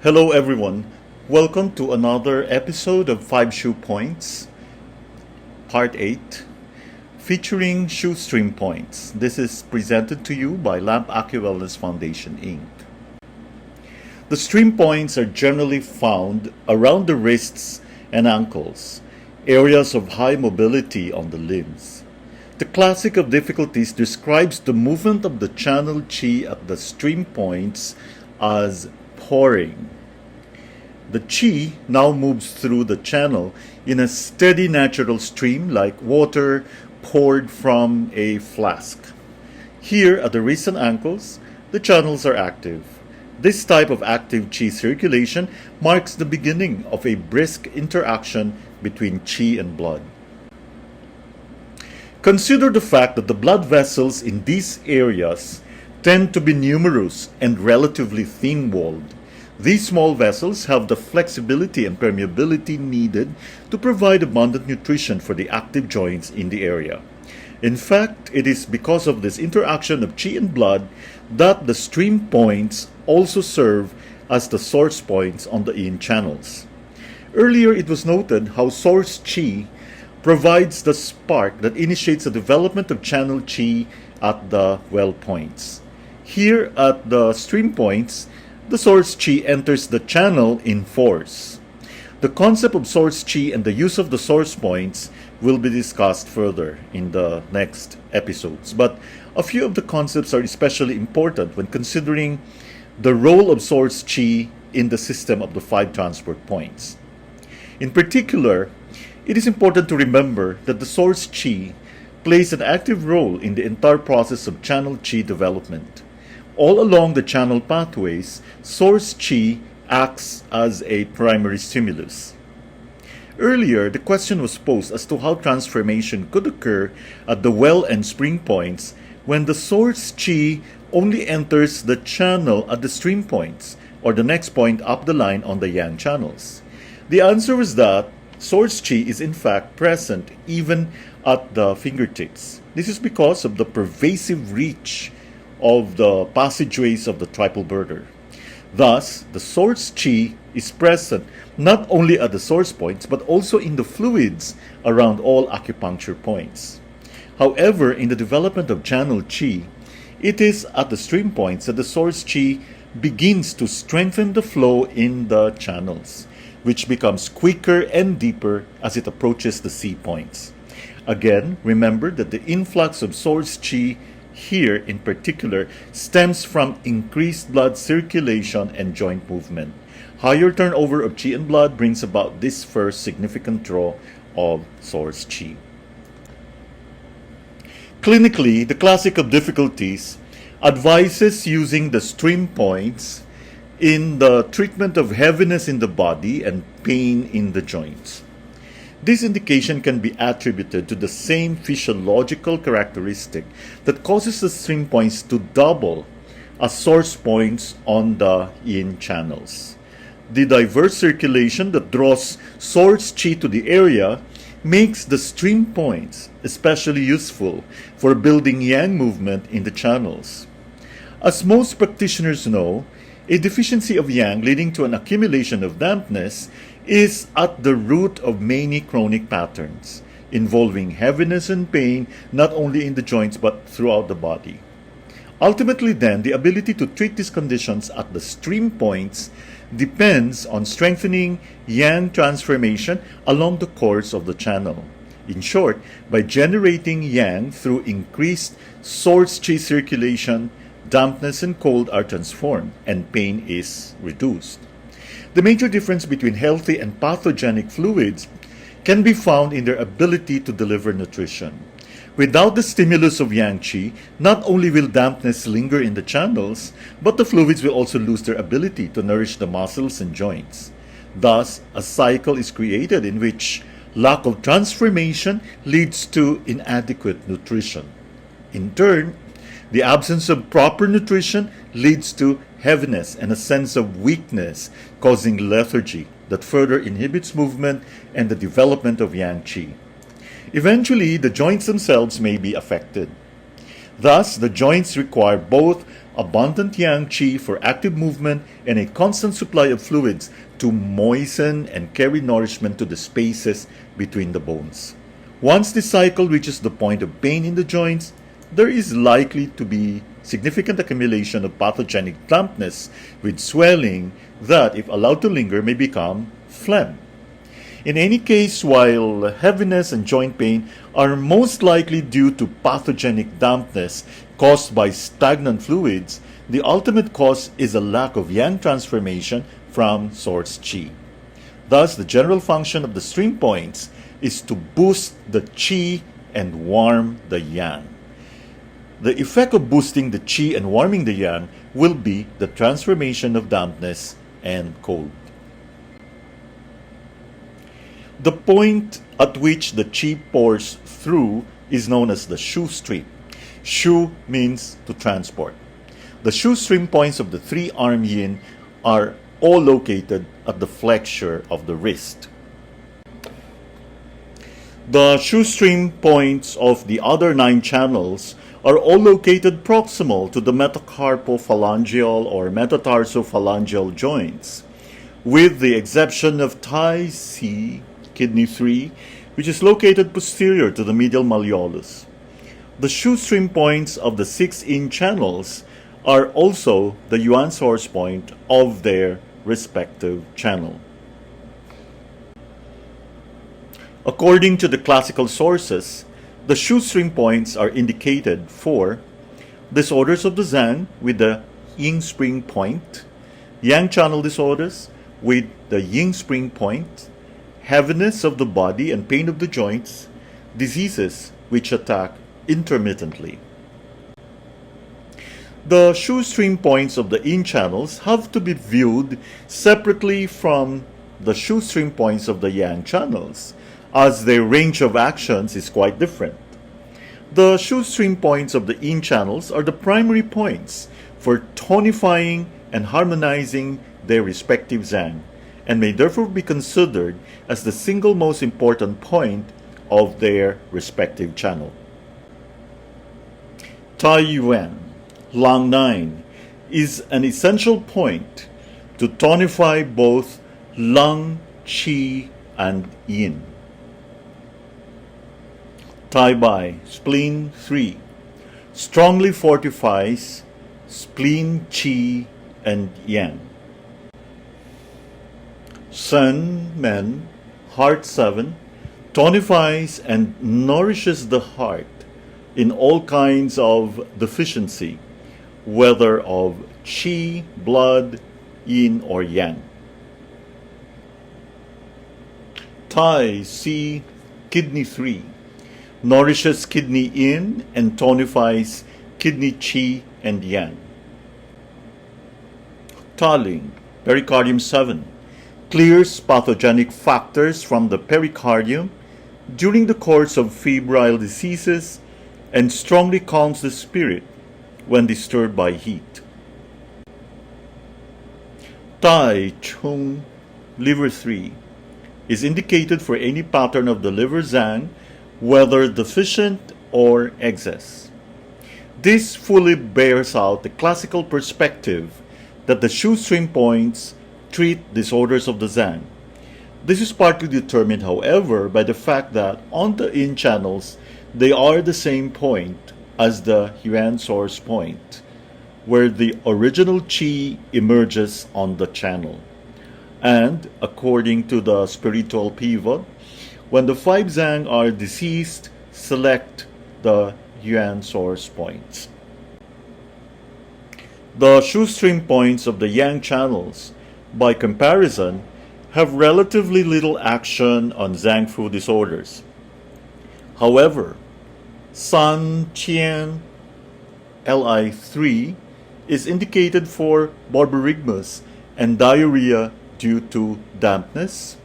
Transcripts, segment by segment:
Hello everyone, welcome to another episode of 5 Shu Points, Part 8, featuring Shu-Stream points. This is presented to you by Lamp AccuWellness Foundation, Inc. The stream points are generally found around the wrists and ankles, areas of high mobility on the limbs. The classic of difficulties describes the movement of the channel chi at the stream points as pouring. The chi now moves through the channel in a steady natural stream like water poured from a flask. Here at the wrists and ankles, the channels are active. This type of active chi circulation marks the beginning of a brisk interaction between chi and blood. Consider the fact that the blood vessels in these areas tend to be numerous and relatively thin-walled. These small vessels have the flexibility and permeability needed to provide abundant nutrition for the active joints in the area. In fact, it is because of this interaction of chi and blood that the stream points also serve as the source points on the yin channels. Earlier, it was noted how source chi provides the spark that initiates the development of channel chi at the well points. Here at the stream points, the source chi enters the channel in force. The concept of source chi and the use of the source points will be discussed further in the next episodes. But a few of the concepts are especially important when considering the role of source chi in the system of the 5 transport points. In particular, it is important to remember that the source chi plays an active role in the entire process of channel chi development. All along the channel pathways, source chi acts as a primary stimulus. Earlier, the question was posed as to how transformation could occur at the well and spring points when the source chi only enters the channel at the stream points, or the next point up the line on the yang channels. The answer was that source chi is in fact present even at the fingertips. This is because of the pervasive reach of the passageways of the triple birder. Thus, the source chi is present not only at the source points but also in the fluids around all acupuncture points. However, in the development of channel chi, it is at the stream points that the source chi begins to strengthen the flow in the channels, which becomes quicker and deeper as it approaches the C points. Again, remember that the influx of source chi here in particular stems from increased blood circulation and joint movement. Higher turnover of chi and blood brings about this first significant draw of source chi. Clinically, the classic of difficulties advises using the stream points in the treatment of heaviness in the body and pain in the joints. This indication can be attributed to the same physiological characteristic that causes the stream points to double as source points on the yin channels. The diverse circulation that draws source chi to the area makes the stream points especially useful for building yang movement in the channels. As most practitioners know, a deficiency of yang leading to an accumulation of dampness is at the root of many chronic patterns, involving heaviness and pain not only in the joints but throughout the body. Ultimately then, the ability to treat these conditions at the stream points depends on strengthening yang transformation along the course of the channel. In short, by generating yang through increased source chi circulation, dampness and cold are transformed and pain is reduced. The major difference between healthy and pathogenic fluids can be found in their ability to deliver nutrition. Without the stimulus of yang chi, not only will dampness linger in the channels, but the fluids will also lose their ability to nourish the muscles and joints. Thus, a cycle is created in which lack of transformation leads to inadequate nutrition. In turn, the absence of proper nutrition leads to heaviness and a sense of weakness, causing lethargy that further inhibits movement and the development of yang chi. Eventually, the joints themselves may be affected. Thus, the joints require both abundant yang qi for active movement, and a constant supply of fluids to moisten and carry nourishment to the spaces between the bones. Once this cycle reaches the point of pain in the joints, there is likely to be significant accumulation of pathogenic dampness with swelling that, if allowed to linger, may become phlegm. In any case, while heaviness and joint pain are most likely due to pathogenic dampness caused by stagnant fluids, the ultimate cause is a lack of yang transformation from source qi. Thus, the general function of the stream points is to boost the qi and warm the yang. The effect of boosting the qi and warming the yang will be the transformation of dampness and cold. The point at which the qi pours through is known as the Shu-Stream. Shu means to transport. The Shu-Stream points of the three-arm yin are all located at the flexure of the wrist. The Shu-Stream points of the other 9 channels are all located proximal to the metacarpophalangeal or metatarsophalangeal joints, with the exception of Tai C, kidney 3, which is located posterior to the medial malleolus. The Shu-Stream points of the 6 yin channels are also the yuan source point of their respective channel. According to the classical sources, the Shu-Stream points are indicated for disorders of the Zhang with the yin spring point, yang channel disorders with the yin spring point, heaviness of the body and pain of the joints, diseases which attack intermittently. The Shu-Stream points of the yin channels have to be viewed separately from the Shu-Stream points of the yang channels, as their range of actions is quite different. The Shu-Stream points of the yin channels are the primary points for tonifying and harmonizing their respective Zhang, and may therefore be considered as the single most important point of their respective channel. Tai Yuan, Lang 9, is an essential point to tonify both Lung, Qi, and Yin. Tai Bai, spleen 3, strongly fortifies spleen, qi, and yang. Sen Men, heart 7, tonifies and nourishes the heart in all kinds of deficiency, whether of qi, blood, yin, or yang. Tai Si, kidney 3, nourishes kidney yin and tonifies kidney qi and yang. Taling, pericardium 7, clears pathogenic factors from the pericardium during the course of febrile diseases and strongly calms the spirit when disturbed by heat. Tai Chung, liver 3, is indicated for any pattern of the liver Zhang, whether deficient or excess. This fully bears out the classical perspective that the Shu-Stream points treat disorders of the Zhang. This is partly determined, however, by the fact that on the yin channels, they are the same point as the yuan source point, where the original qi emerges on the channel. And, according to the spiritual pivot, when the 5 Zhang are diseased, select the yuan source points. The Shu-Stream points of the yang channels, by comparison, have relatively little action on Zhang Fu disorders. However, San Qian Li3 is indicated for borborygmus and diarrhea due to dampness,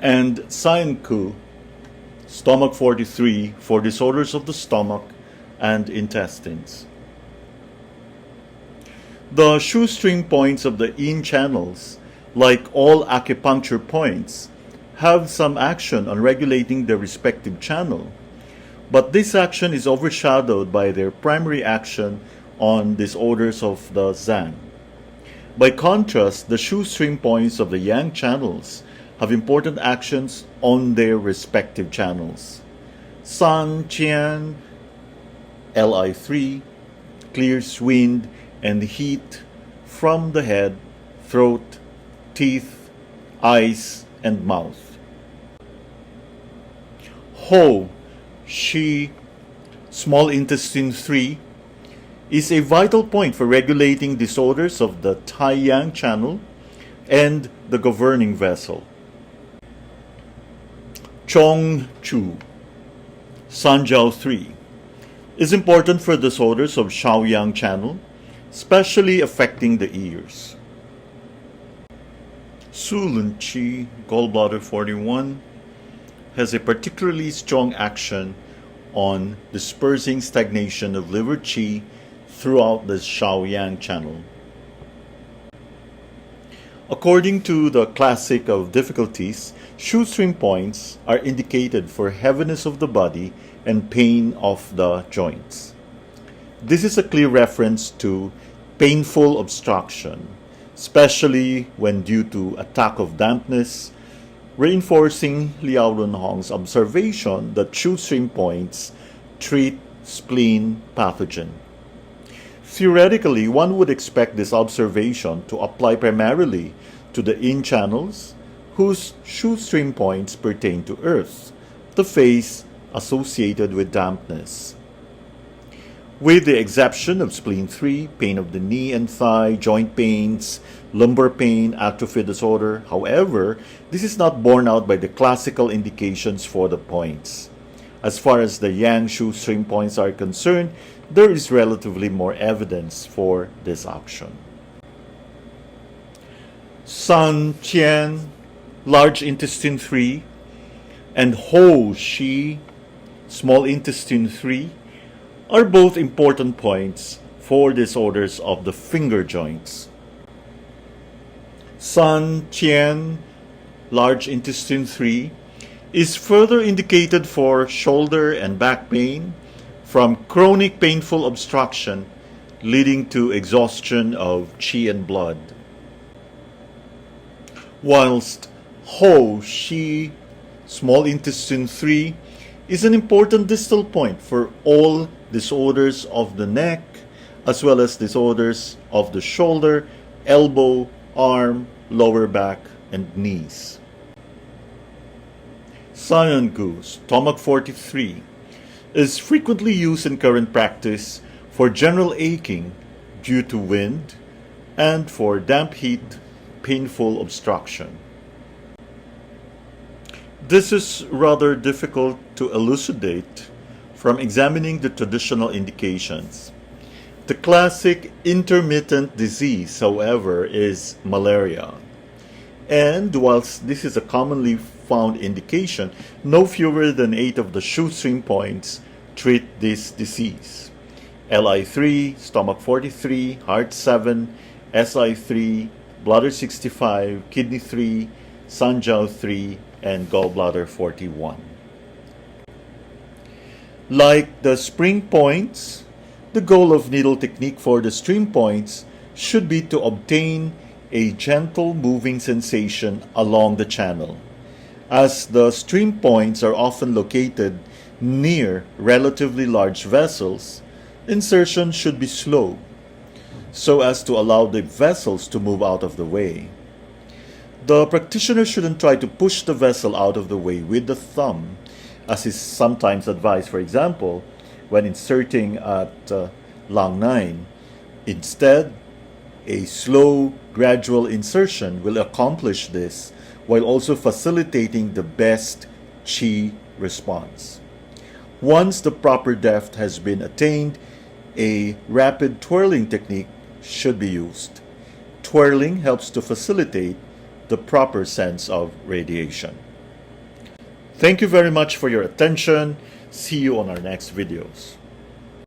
and Sainku, stomach 43, for disorders of the stomach and intestines. The Shu-Stream points of the yin channels, like all acupuncture points, have some action on regulating their respective channel, but this action is overshadowed by their primary action on disorders of the Zang. By contrast, the Shu-Stream points of the Yang channels have important actions on their respective channels. San, Qian, Li3 clears wind and heat from the head, throat, teeth, eyes, and mouth. Ho, Shi, small intestine 3, is a vital point for regulating disorders of the Tai-Yang channel and the governing vessel. Chong, Chu, Sanjiao 3, is important for disorders of Shaoyang channel, especially affecting the ears. Sulun Qi, gallbladder 41, has a particularly strong action on dispersing stagnation of liver qi throughout the Shaoyang channel. According to the classic of difficulties, Shu-Stream points are indicated for heaviness of the body and pain of the joints. This is a clear reference to painful obstruction, especially when due to attack of dampness, reinforcing Liao Lunhong's observation that Shu-Stream points treat spleen pathogen. Theoretically, one would expect this observation to apply primarily to the yin channels whose Shu-Stream points pertain to earth, the phase associated with dampness. With the exception of spleen 3, pain of the knee and thigh, joint pains, lumbar pain, atrophy disorder, however, this is not borne out by the classical indications for the points. As far as the Yang Shu-Stream points are concerned, there is relatively more evidence for this action. San, Qian, large intestine 3, and Ho, Shi, small intestine 3, are both important points for disorders of the finger joints. San, Qian, large intestine 3, is further indicated for shoulder and back pain from chronic painful obstruction leading to exhaustion of qi and blood. Whilst Ho, Shi, small intestine 3, is an important distal point for all disorders of the neck, as well as disorders of the shoulder, elbow, arm, lower back, and knees. Sayangu, stomach 43, is frequently used in current practice for general aching due to wind and for damp heat, painful obstruction. This is rather difficult to elucidate from examining the traditional indications. The classic intermittent disease, however, is malaria. And whilst this is a commonly found indication, no fewer than 8 of the Shu-Stream points treat this disease. Li3, stomach 43, heart 7, Si3, bladder 65, kidney 3, Sanjiao 3, and gallbladder 41. Like the spring points, the goal of needle technique for the stream points should be to obtain a gentle moving sensation along the channel. As the stream points are often located near relatively large vessels, insertion should be slow, so as to allow the vessels to move out of the way. The practitioner shouldn't try to push the vessel out of the way with the thumb, as is sometimes advised, for example, when inserting at Lang 9. Instead, a slow, gradual insertion will accomplish this while also facilitating the best qi response. Once the proper depth has been attained, a rapid twirling technique should be used. Twirling helps to facilitate the proper sense of radiation. Thank you very much for your attention. See you on our next videos.